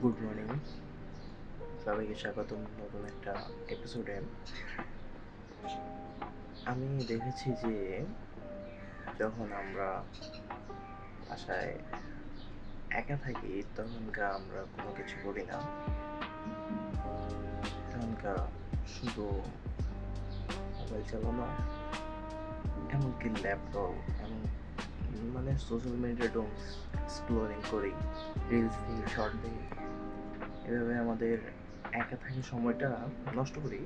Good morning, সবাইকে স্বাগতম নতুন একটা এপিসোডে। আমি দেখেছি যে যখন আমরা বাসায় একা থাকি তখনকার আমরা কোনো কিছু করি না, তখনকার শুধু মোবাইল চালানো, এমনকি ল্যাপটপ এমন মানে সোশ্যাল মিডিয়া এক্সপ্লোরিং করি, রিলস দিই, শর্ট দিই, এভাবে আমাদের একা থাকার সময়টা নষ্ট করি।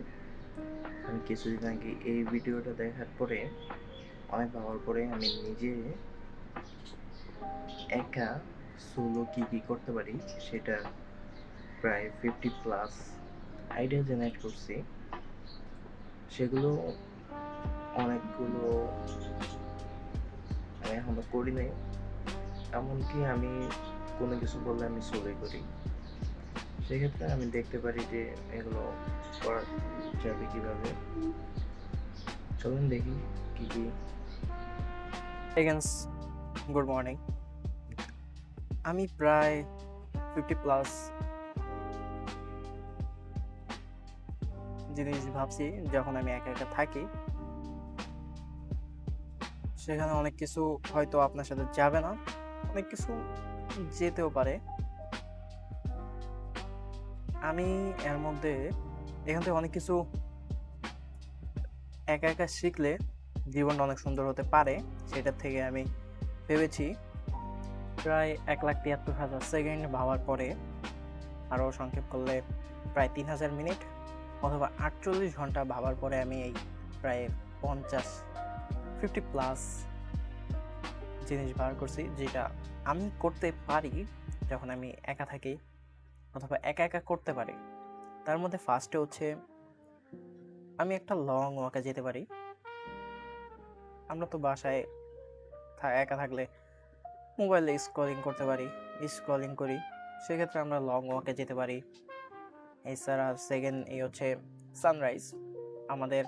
আমি কিছুদিন আগে এই ভিডিওটা দেখার পরে অনেক ভাবার পরে আমি নিজে একা সোলো কি করতে পারি সেটা প্রায় 50+ আইডিয়া জেনারেট করছি। সেগুলো অনেকগুলো আমি এখনো করি নাই, এমনকি আমি কোনো কিছু বললে আমি সোলোই করি। সেক্ষেত্রে আমি দেখতে পারি যে এগুলো করা যাবে কিভাবে। চলুন দেখি কি কি। Good morning. আমি প্রায় 50+ জিনিস ভাবছি যখন আমি একা একা থাকি। সেখানে অনেক কিছু হয়তো আপনার সাথে যাবে না, অনেক কিছু যেতেও পারে। আমি এর মধ্যে এখান থেকে অনেক কিছু একা একা শিখলে জীবনটা অনেক সুন্দর হতে পারে, সেটার থেকে আমি ভেবেছি। প্রায় 1,73,000 সেকেন্ড ভাবার পরে, আরও সংক্ষেপ করলে প্রায় 3,000 মিনিট অথবা 48 ঘন্টা ভাবার পরে আমি এই প্রায় 50+ জিনিস বার করছি, যেটা আমি করতে পারি যখন আমি একা থাকি অথবা একা একা করতে পারি। তার মধ্যে ফার্স্টে হচ্ছে আমি একটা লং ওয়াকে যেতে পারি। আমরা তো বাসায় একা থাকলে মোবাইলে স্ক্রলিং করি, সেক্ষেত্রে আমরা লং ওয়াকে যেতে পারি। এছাড়া সেকেন্ড এই হচ্ছে সানরাইজ। আমাদের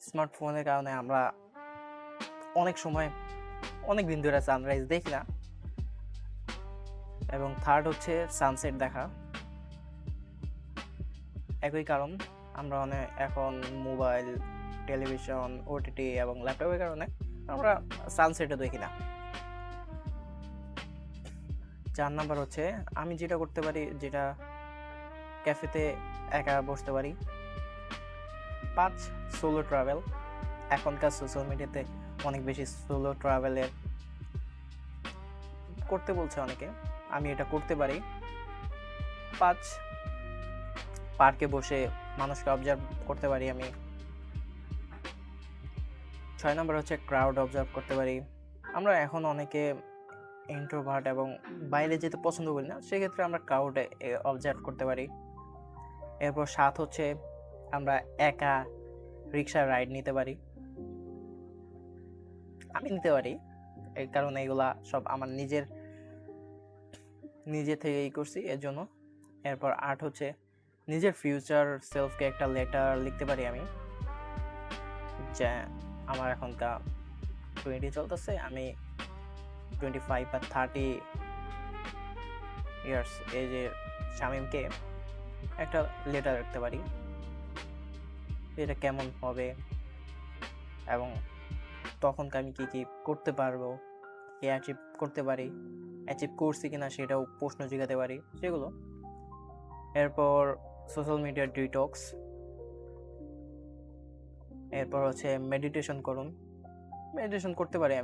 স্মার্টফোনের কারণে আমরা অনেক সময় অনেক দিন ধরে সানরাইজ দেখি না। এবং থার্ড হচ্ছে সানসেট দেখা। একই কারণ, আমরা এখন মোবাইল, টেলিভিশন, ওটিটি এবং ল্যাপটপের কারণে আমরা সানসেটও দেখি না। 4 নাম্বার হচ্ছে আমি যেটা করতে পারি, যেটা ক্যাফেতে একা বসতে পারি। 5 সোলো ট্রাভেল। এখনকার সোশ্যাল মিডিয়াতে অনেক বেশি সোলো ট্রাভেলের করতে বলছে অনেকে, আমি এটা করতে পারি। 5 পার্কে বসে মানুষকে অবজার্ভ করতে পারি আমি। 6 নম্বর হচ্ছে ক্রাউড অবজার্ভ করতে পারি। আমরা এখন অনেকে ইন্ট্রোভার্ট এবং বাইরে যেতে পছন্দ করি না, সেক্ষেত্রে আমরা ক্রাউডে অবজার্ভ করতে পারি। এরপর 7 হচ্ছে আমরা একা রিক্সা রাইড নিতে পারি। আমি নিতে পারি, এই কারণে এগুলা সব আমার নিজে থেকেই করছি এর জন্য। এরপর 8 হচ্ছে নিজের ফিউচার সেলফকে একটা লেটার লিখতে পারি আমি, যে আমার এখনকার 20 চলতেছে, আমি 25 বা 30 ইয়ার্স এজের শামীমকে একটা লেটার লিখতে পারি, এটা কেমন হবে এবং তখনকার আমি কী করতে পারবো, কি অ্যাচিভ করতে পারি, অ্যাচিভ করছি কিনা সেটাও প্রশ্ন জিজ্ঞাতে পারি, সেগুলো। এরপর সোশ্যাল মিডিয়ার ডিটক্স। এরপর হচ্ছে মেডিটেশন করতে পারি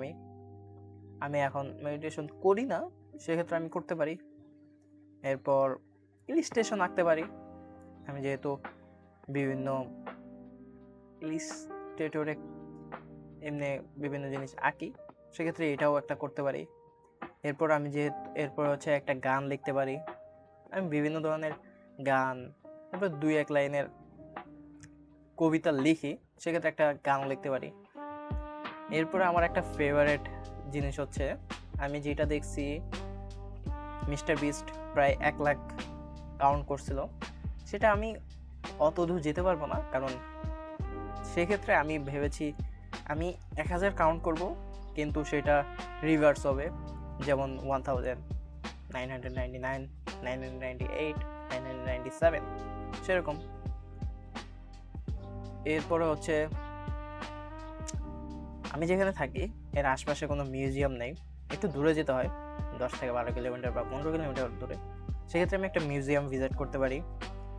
আমি এখন মেডিটেশন করি না, সেক্ষেত্রে আমি করতে পারি। এরপর ইলিস্ট্রেশন আঁকতে পারি, আমি যেহেতু বিভিন্ন ইলিস্ট্রেটরে এমনি বিভিন্ন জিনিস আঁকি, সেক্ষেত্রে এটাও একটা করতে পারি। এরপর হচ্ছে একটা গান লিখতে পারি, আমি বিভিন্ন ধরনের গান, তারপর 2-1 লাইনের কবিতা লিখি, সেক্ষেত্রে একটা গান লিখতে পারি। এরপরে আমার একটা ফেভারিট জিনিস হচ্ছে, আমি যেটা দেখছি মিস্টার বিস্ট প্রায় 1 লাখ কাউন্ট করছিল, সেটা আমি অত দূর যেতে পারবো না, কারণ সেক্ষেত্রে আমি ভেবেছি আমি 1000 কাউন্ট করব, কিন্তু সেটা রিভার্স হবে, যেমন 1000। 999, 998, 997 সেরকম। এরপরে হচ্ছে আমি যেখানে থাকি এর আশপাশে কোনো মিউজিয়াম নেই, একটু দূরে যেতে হয়, 10 থেকে 12 কিলোমিটার বা 15 কিলোমিটার দূরে। সেক্ষেত্রে আমি একটা মিউজিয়াম ভিজিট করতে পারি।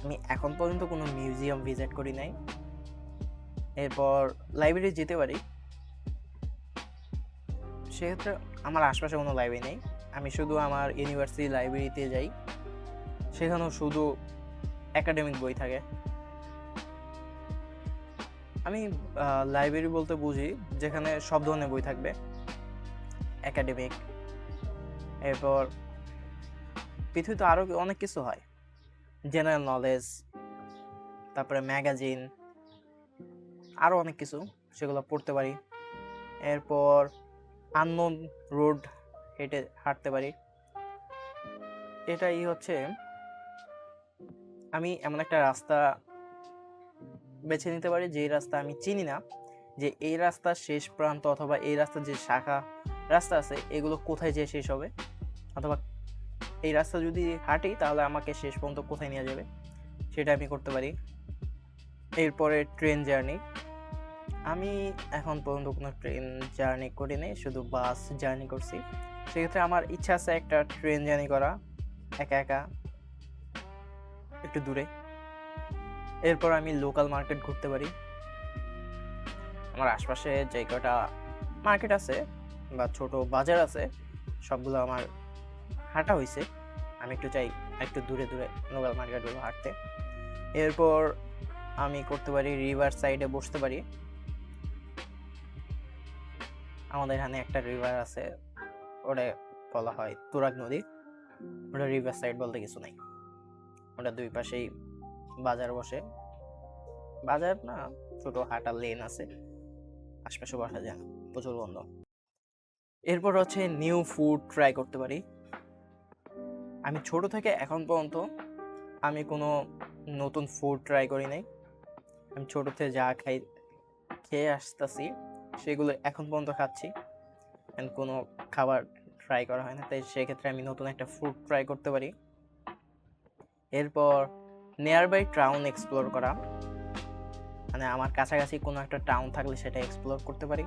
আমি এখন পর্যন্ত কোনো মিউজিয়াম ভিজিট করি নাই। এরপর লাইব্রেরি যেতে পারি, সেক্ষেত্রে আমার আশপাশে কোনো লাইব্রেরি নেই। আমি শুধু আমার ইউনিভার্সিটি লাইব্রেরিতে যাই, সেখানেও শুধু একাডেমিক বই থাকে। আমি লাইব্রেরি বলতে বুঝি যেখানে সব ধরনের বই থাকবে, একাডেমিক। এরপর পৃথিবীতে আরও অনেক কিছু হয়, জেনারেল নলেজ, তারপরে ম্যাগাজিন, আরও অনেক কিছু, সেগুলো পড়তে পারি। এরপর আননোন রোড হেঁটে হাঁটতে পারি। এটাই হচ্ছে, আমি এমন একটা রাস্তা বেছে নিতে পারি যে রাস্তা আমি চিনি না, যে এই রাস্তার শেষ প্রান্ত অথবা এই রাস্তার যে শাখা রাস্তা আছে এগুলো কোথায় যেয়ে শেষ হবে, অথবা এই রাস্তা যদি হাঁটি তাহলে আমাকে শেষ পর্যন্ত কোথায় নিয়ে যাবে, সেটা আমি করতে পারি। এরপরে ট্রেন জার্নি, আমি এখন পর্যন্ত কোনো ট্রেন জার্নি করিনি, শুধু বাস জার্নি করছি। সেক্ষেত্রে আমার ইচ্ছা আছে একটা ট্রেন জার্নি করা, একা একা, একটু দূরে। এরপর আমি লোকাল মার্কেট ঘুরতে পারি। আমার আশপাশে যে কটা মার্কেট আছে বা ছোট বাজার আছে সবগুলো আমার হাঁটা হয়েছে, আমি একটু চাই একটু দূরে দূরে লোকাল মার্কেটগুলো হাঁটতে। এরপর আমি করতে পারি রিভার সাইডে বসতে পারি। আমাদের এখানে একটা রিভার আছে, ওটা বলা হয় তুরাগ নদী। ওটা রিভার সাইড বলতে কিছু নাই, ওটা দুই পাশেই বাজার বসে, বাজার না, ছোট হাঁটার লেন আছে, আশপাশে বসা যায় না, প্রচুর বন্ধ। এরপর হচ্ছে নিউ ফুড ট্রাই করতে পারি। আমি ছোট থেকে এখন পর্যন্ত আমি কোনো নতুন ফুড ট্রাই করি নাই। আমি ছোট থেকে যা খেয়ে আসতেছি সেগুলো এখন পর্যন্ত খাচ্ছি, কোনো খাবার ট্রাই করা হয় না, তাই সেক্ষেত্রে আমি নতুন একটা ফুড ট্রাই করতে পারি। এরপর নিয়ার বাই টাউন এক্সপ্লোর করা, মানে আমার কাছাকাছি কোনো একটা টাউন থাকলে সেটা এক্সপ্লোর করতে পারি।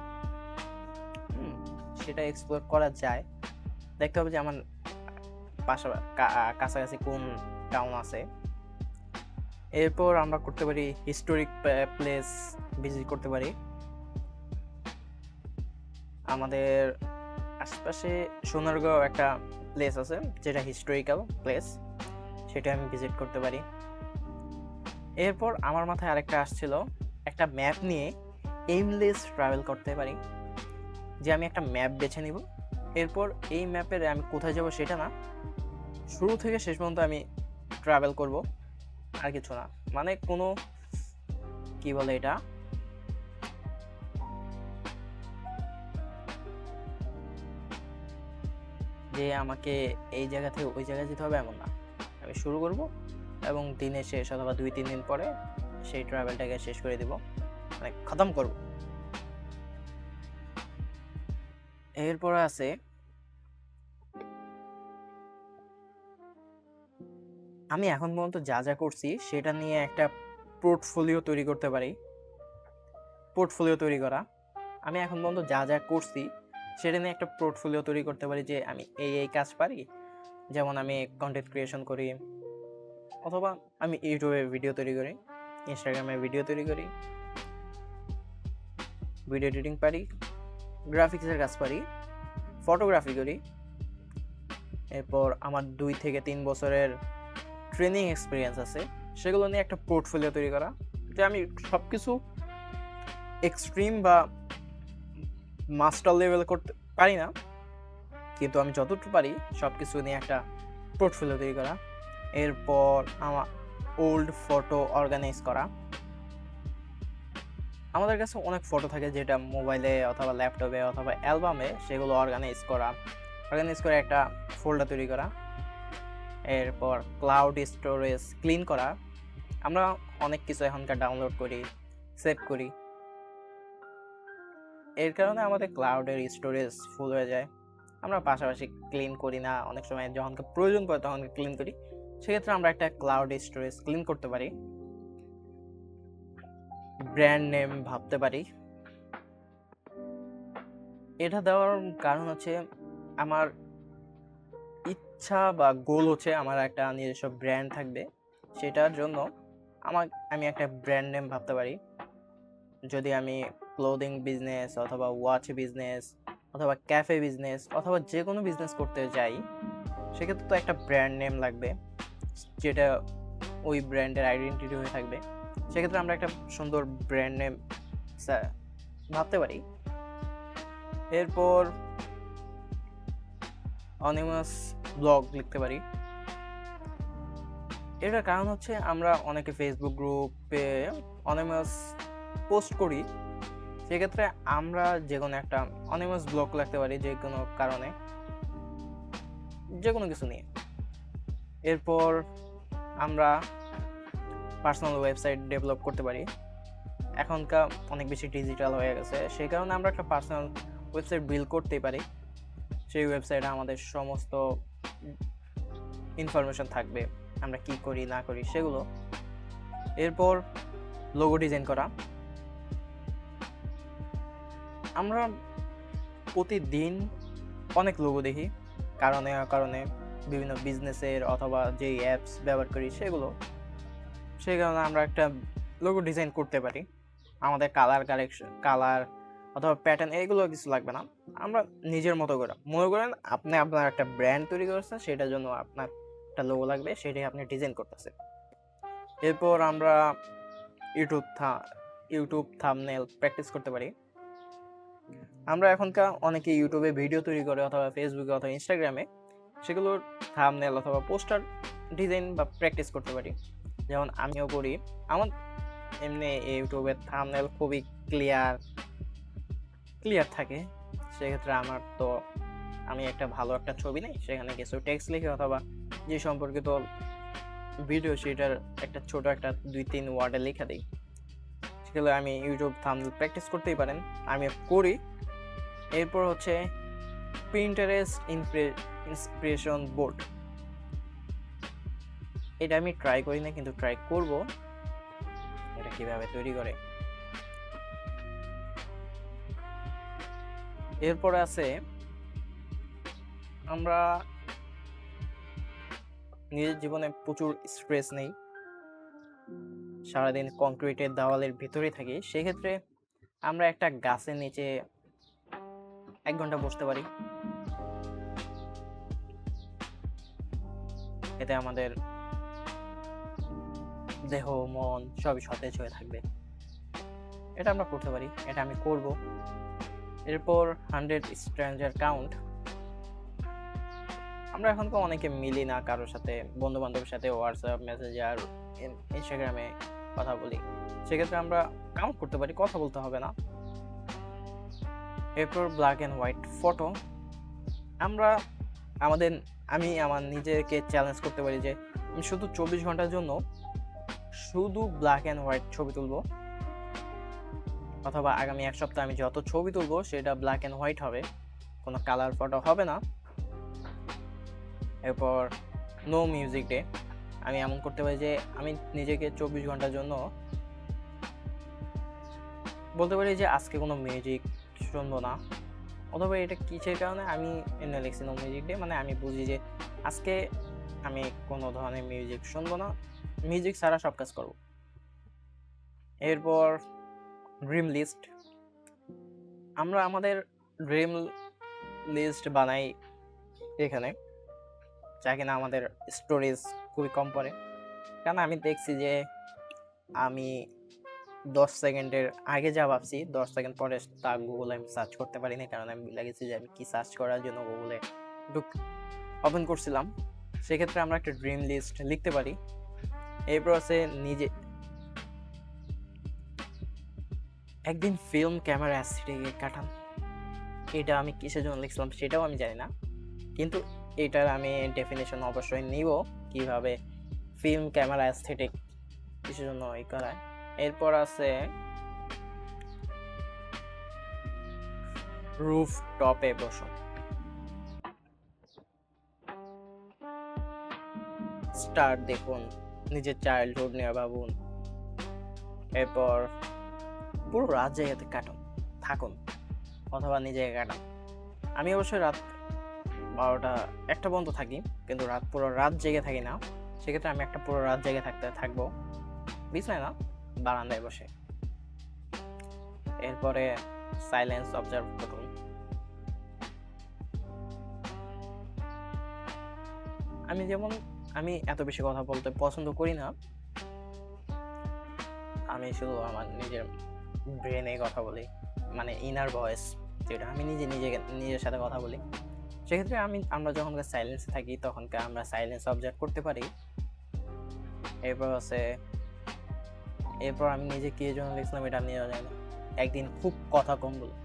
সেটা এক্সপ্লোর করা যায়, দেখতে হবে যে আমার কাছাকাছি কোন টাউন আছে। এরপর আমরা করতে পারি হিস্টোরিক প্লেস ভিজিট করতে পারি। আমাদের আশেপাশে সোনারগাঁও একটা প্লেস আছে যেটা হিস্টোরিক্যাল প্লেস, সেটা আমি ভিজিট করতে পারি। এরপর আমার মাথায় আরেকটা আসছিল, একটা ম্যাপ নিয়ে এইমলেস ট্রাভেল করতে পারি, যে আমি একটা ম্যাপ বেছে নিব, এরপর এই ম্যাপের আমি কোথায় যাব সেটা না, শুরু থেকে শেষ পর্যন্ত আমি ট্রাভেল করব, আর কিছু না। মানে কোনো কি বলে এটা, যে আমাকে এই জায়গা থেকে ওই জায়গায় যেতে হবে এমন না, আমি শুরু করব এবং দিনের শেষ অথবা 2-3 দিন পরে সেই ট্রাভেলটাকে শেষ করে দিব, মানে খতম করব। এরপরে আছে আমি এখন পর্যন্ত যা যা করছি সেটা নিয়ে একটা পোর্টফোলিও তৈরি করতে পারি। পোর্টফোলিও তৈরি করা, আমি এখন পর্যন্ত যা যা করছি সেটা নিয়ে একটা পোর্টফোলিও তৈরি করতে পারি, যে আমি এই কাজ পারি। যেমন আমি কন্টেন্ট ক্রিয়েশন করি, অথবা আমি ইউটিউবে ভিডিও তৈরি করি, ইনস্টাগ্রামে ভিডিও তৈরি করি, ভিডিও এডিটিং পারি, গ্রাফিক্সের কাজ পারি, ফটোগ্রাফি করি। এরপর আমার 2 থেকে 3 বছরের ট্রেনিং এক্সপিরিয়েন্স আছে, সেগুলো নিয়ে একটা পোর্টফোলিও তৈরি করা, যে আমি সব কিছু এক্সট্রিম বা মাস্টার লেভেল করতে পারি না, কিন্তু আমি যতটুকু পারি সব কিছু নিয়ে একটা পোর্টফোলিও তৈরি করা। এরপর আমার ওল্ড ফটো অর্গানাইজ করা, আমাদের কাছে অনেক ফটো থাকে যেটা মোবাইলে অথবা ল্যাপটপে অথবা অ্যালবামে, সেগুলো অর্গানাইজ করে একটা ফোল্ডার তৈরি করা। এরপর ক্লাউড স্টোরেজ ক্লিন করা, আমরা অনেক কিছু এখনকার ডাউনলোড করি, সেভ করি, এর কারণে আমাদের ক্লাউডের স্টোরেজ ফুল হয়ে যায়। আমরা পাশাপাশি ক্লিন করি না, অনেক সময় যখন প্রয়োজন পড়ে তখন ক্লিন করি। সেক্ষেত্রে আমরা একটা ক্লাউড স্টোরেজ ক্লিন করতে পারি। ব্র্যান্ড নেম ভাবতে পারি। এটা দেওয়ার কারণ হচ্ছে আমার ইচ্ছা বা গোল হচ্ছে আমার একটা নিজস্ব ব্র্যান্ড থাকবে। সেটার জন্য আমি একটা ব্র্যান্ড নেম ভাবতে পারি। যদি আমি ক্লোদিং বিজনেস অথবা ওয়াচ বিজনেস অথবা ক্যাফে বিজনেস অথবা যে কোনো বিজনেস করতে যাই, সেক্ষেত্রে তো একটা ব্র্যান্ড নেম লাগবে, যেটা ওই ব্র্যান্ডের আইডেন্টিটি হয়ে থাকবে। সেক্ষেত্রে আমরা একটা সুন্দর ব্র্যান্ড নেম ভাবতে পারি। এরপর অনিমাস ব্লগ লিখতে পারি। এটার কারণ হচ্ছে আমরা অনেকে ফেসবুক গ্রুপে অনিমাস পোস্ট করি, সেক্ষেত্রে আমরা যে কোনো একটা অনিমাস ব্লগ লিখতে পারি যে কোনো কারণে, যে কোনো কিছু নিয়ে। এরপর আমরা পার্সোনাল ওয়েবসাইট ডেভেলপ করতে পারি। এখনকার অনেক বেশি ডিজিটাল হয়ে গেছে, সেই কারণে আমরা একটা পার্সোনাল ওয়েবসাইট বিল্ড করতেই পারি। সেই ওয়েবসাইটে আমাদের সমস্ত ইনফরমেশন থাকবে, আমরা কি করি না করি সেগুলো। এরপর লোগো ডিজাইন করা। আমরা প্রতিদিন অনেক লোগো দেখি, কারণে বিভিন্ন বিজনেসের অথবা যেই অ্যাপস ব্যবহার করি সেগুলো। সেই কারণে আমরা একটা লোগো ডিজাইন করতে পারি। আমাদের কালার অথবা প্যাটার্ন এগুলো কিছু লাগবে না, আমরা নিজের মতো করে। মনে করেন আপনি আপনার একটা ব্র্যান্ড তৈরি করছেন, সেটার জন্য আপনার একটা লোগো লাগবে, সেটাই আপনি ডিজাইন করতেছেন। এরপর আমরা ইউটিউব থাম্বনেল প্র্যাকটিস করতে পারি। আমরা এখনকার অনেকে ইউটিউবে ভিডিও তৈরি করে অথবা ফেসবুকে অথবা ইনস্টাগ্রামে, সেগুলোর থাম্বনেল অথবা পোস্টার ডিজাইন বা প্র্যাকটিস করতে পারি, যেমন আমিও করি। আমার এমনি ইউটিউবের থাম্বনেল খুবই ক্লিয়ার থাকে। সেক্ষেত্রে আমি একটা ভালো একটা ছবি নেই, সেখানে কিছু টেক্সট লিখে অথবা যে সম্পর্কিত ভিডিও সেটার একটা ছোট একটা 2-3 ওয়ার্ডে লিখে দিই। সেগুলো আমি ইউটিউব থাম্বনেল প্র্যাকটিস করতেই পারেন, আমি করি। এরপর হচ্ছে পিন্টারেস্ট ইন্সপিরেশন বোর্ড। এটা আমি ট্রাই করি না, কিন্তু ট্রাই করব এটা কিভাবে তৈরি করে। এরপর আছে আমরা নিজের জীবনে প্রচুর স্ট্রেস নেই, সারাদিন কংক্রিটের দেওয়ালের ভিতরে থাকি, সেক্ষেত্রে আমরা একটা গাছের নিচে 1 ঘন্টা বসতে পারি। এতে আমাদের দেহ মন সবই সতেজ হয়ে থাকবে। এটা আমরা করতে পারি, এটা আমি করব। এরপর 100 স্ট্রেঞ্জার কাউন্ট। আমরা এখন তো অনেকে মিলি না কারোর সাথে, বন্ধু বান্ধবের সাথে হোয়াটসঅ্যাপ মেসেঞ্জার ইনস্টাগ্রামে কথা বলি, সেক্ষেত্রে আমরা কাউন্ট করতে পারি, কথা বলতে হবে না। এরপর ব্ল্যাক অ্যান্ড হোয়াইট ফটো। আমি আমার নিজেকে চ্যালেঞ্জ করতে পারি যে আমি শুধু 24 ঘন্টার জন্য শুধু ব্ল্যাক অ্যান্ড হোয়াইট ছবি তুলবো, অথবা আগামী 1 সপ্তাহে আমি যত ছবি তুলবো সেটা ব্ল্যাক অ্যান্ড হোয়াইট হবে, কোনো কালার ফটো হবে না। এরপর নো মিউজিক ডে। আমি এমন করতে পারি যে আমি নিজেকে 24 ঘন্টার জন্য বলতে পারি যে আজকে কোনো মিউজিক শুনবো না, অথবা এটা কিসের কারণে আমি এনে লিখছি নো মিউজিক ডে, মানে আমি বুঝি যে আজকে আমি কোনো ধরনের মিউজিক শুনবো না, মিউজিক ছাড়া সব কাজ করবো। এরপর ড্রিম লিস্ট। আমরা আমাদের ড্রিম লিস্ট বানাই এখানে, যা কিনা আমাদের স্টোরেজ খুবই কম পড়ে। কারণ আমি দেখছি যে আমি 10 সেকেন্ডের আগে যা ভাবছি 10 সেকেন্ড পরে তা গুগলে আমি সার্চ করতে পারিনি, কারণ আমি ভুলে গেছি যে আমি কি সার্চ করার জন্য গুগলে ওপেন করছিলাম। সেক্ষেত্রে আমরা একটা ড্রিম লিস্ট লিখতে পারি। এরপর আছে নিজে একদিন ফিল্ম ক্যামেরা অ্যাস্থেটিকে কাটান। এটা আমি কিসের জন্য লিখছিলাম সেটাও আমি জানি না, কিন্তু এটার আমি ডেফিনেশন অবশ্যই নিব কিভাবে ফিল্ম ক্যামেরা অ্যাস্থেটিক কিসের জন্য এই করায়। এরপর আছে রুফ টপে বসুন। স্টার দেখুন, নিজের চাইল্ডহুড নিয়ে ভাবুন, এরপর পুরো রাত জায়গাতে কাটুন, থাকুন, অথবা নিজে কাটান। আমি অবশ্যই রাত 12টা 1টা পর্যন্ত থাকি, কিন্তু পুরো রাত জেগে থাকি না। সেক্ষেত্রে আমি একটা পুরো রাত জেগে থাকবো বিছানায় না, বারান্দায় বসে। এরপরে সাইলেন্স অবজার্ভ করুন। আমি এত বেশি কথা বলতে পছন্দ করি না। আমি শুধু আমার নিজের ব্রেনে কথা বলি, মানে ইনার ভয়েস, যেটা আমি নিজের সাথে কথা বলি। সেক্ষেত্রে আমরা যখন সাইলেন্সে থাকি তখন আমরা সাইলেন্স অবজার্ভ করতে পারি। এরপর আমি নিজে কি জন্য লিখলাম এটা নিয়ে জানি না। একদিন খুব কথা কম বলি।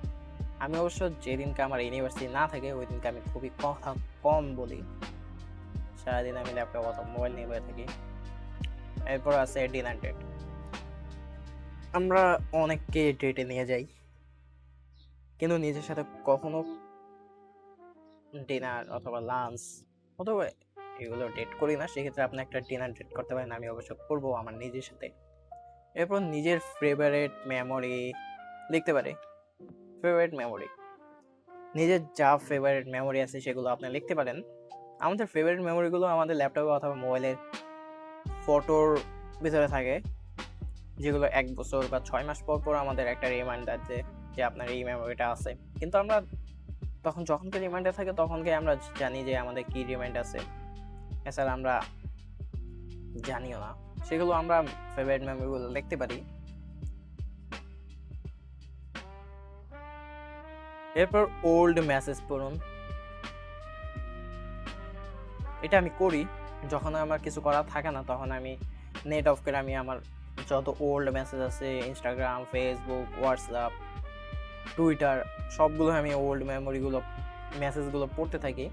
আমি অবশ্য যেদিনকে আমার ইউনিভার্সিটি না থাকে ওই দিনকে আমি খুবই কথা কম বলি। সারাদিন আমি ল্যাপটপ অথবা মোবাইল নিয়ে বসে থাকি। এরপর আছে ডিনার ডেট। আমরা অনেককে ডেটে নিয়ে যাই, কিন্তু নিজের সাথে কখনো ডিনার অথবা লাঞ্চ অথবা এগুলো ডেট করি না। সেক্ষেত্রে আপনি একটা ডিনার ডেট করতে পারেন, আমি অবশ্য করবো আমার নিজের সাথে। এরপর নিজের ফেভারিট মেমোরি লিখতে পারে। ফেভারিট মেমোরি, নিজের যা ফেভারিট মেমোরি আছে সেগুলো আপনি লিখতে পারেন। আমাদের ফেভারিট মেমোরিগুলো আমাদের ল্যাপটপে অথবা মোবাইলের ফটোর ভিতরে থাকে, যেগুলো 1 বছর বা 6 মাস পর পর আমাদের একটা রিমাইন্ডার দেয় যে আপনার এই মেমোরিটা আছে। কিন্তু আমরা যখনকে রিমাইন্ডার থাকে তখনকে আমরা জানি যে আমাদের কি রিমাইন্ড আছে, এছাড়া আমরা জানিও না। সেগুলো আমরা ফেভারিট মেমোরিগুলো লিখতে পারি। এরপর ওল্ড মেসেজ পড়ুন। এটা আমি করি যখন আমার কিছু করা থাকে না, তখন আমি নেট অফ করে আমি আমার যত ওল্ড মেসেজ আছে ইনস্টাগ্রাম, ফেসবুক, হোয়াটসঅ্যাপ, টুইটার, সবগুলো আমি ওল্ড মেসেজগুলো পড়তে থাকি।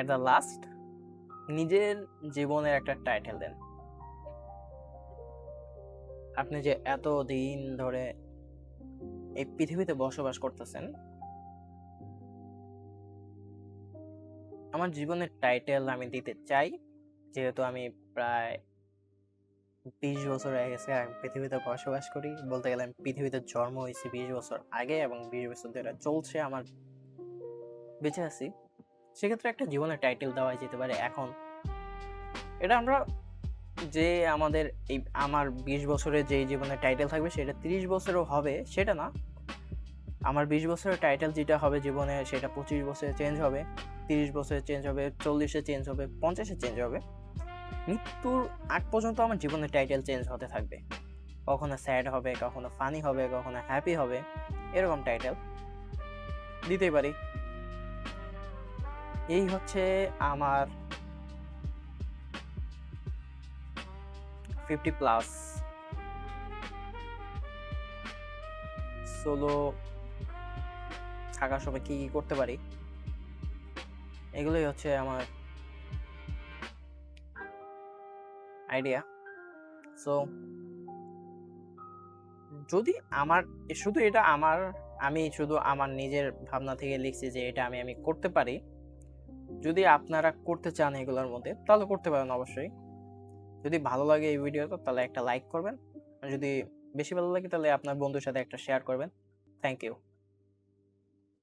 এট দ্য লাস্ট, নিজের জীবনের একটা টাইটেল দেন। আপনি যে এত দিন ধরে এই পৃথিবীতে বসবাস করতেছেন, আমার জীবনের টাইটেল আমি দিতে চাই, যেহেতু আমি প্রায় 20 বছর হয়ে গেছে আমি পৃথিবীতে বসবাস করি। বলতে গেলে আমি পৃথিবীতে জন্ম হয়েছি 20 বছর আগে এবং 20 বছর ধরে চলছে আমার বেঁচে আছি। সেক্ষেত্রে একটা জীবনের টাইটেল দেওয়া যেতে পারে এখন। এটা আমরা যে আমাদের আমার 20 বছরের যে জীবনের টাইটেল থাকবে সেটা 30 বছরও হবে সেটা না। আমার 20 বছরের টাইটেল যেটা হবে জীবনে সেটা 25 বছরে চেঞ্জ হবে, 30 বছরে চেঞ্জ হবে, 40-এ চেঞ্জ হবে, 50-এ চেঞ্জ হবে। মৃত্যুর আগ পর্যন্ত আমার জীবনের টাইটেল চেঞ্জ হতে থাকবে। কখনো স্যাড হবে, কখনো ফানি হবে, কখনো হ্যাপি হবে, এরকম টাইটেল দিতেই পারি। এই হচ্ছে আমার 50+ সোলো থাকার সময় কি করতে পারি, এগুলোই হচ্ছে আমার আইডিয়া। সো যদি আমি শুধু আমার নিজের ভাবনা থেকে লিখছি যে এটা আমি করতে পারি। যদি আপনারা করতে চান এগুলোর মধ্যে তাহলে করতে পারেন অবশ্যই। যদি ভালো লাগে এই ভিডিওটা তাহলে একটা লাইক করবেন, আর যদি বেশি ভালো লাগে তাহলে আপনার বন্ধুর সাথে একটা শেয়ার করবেন। Thank you.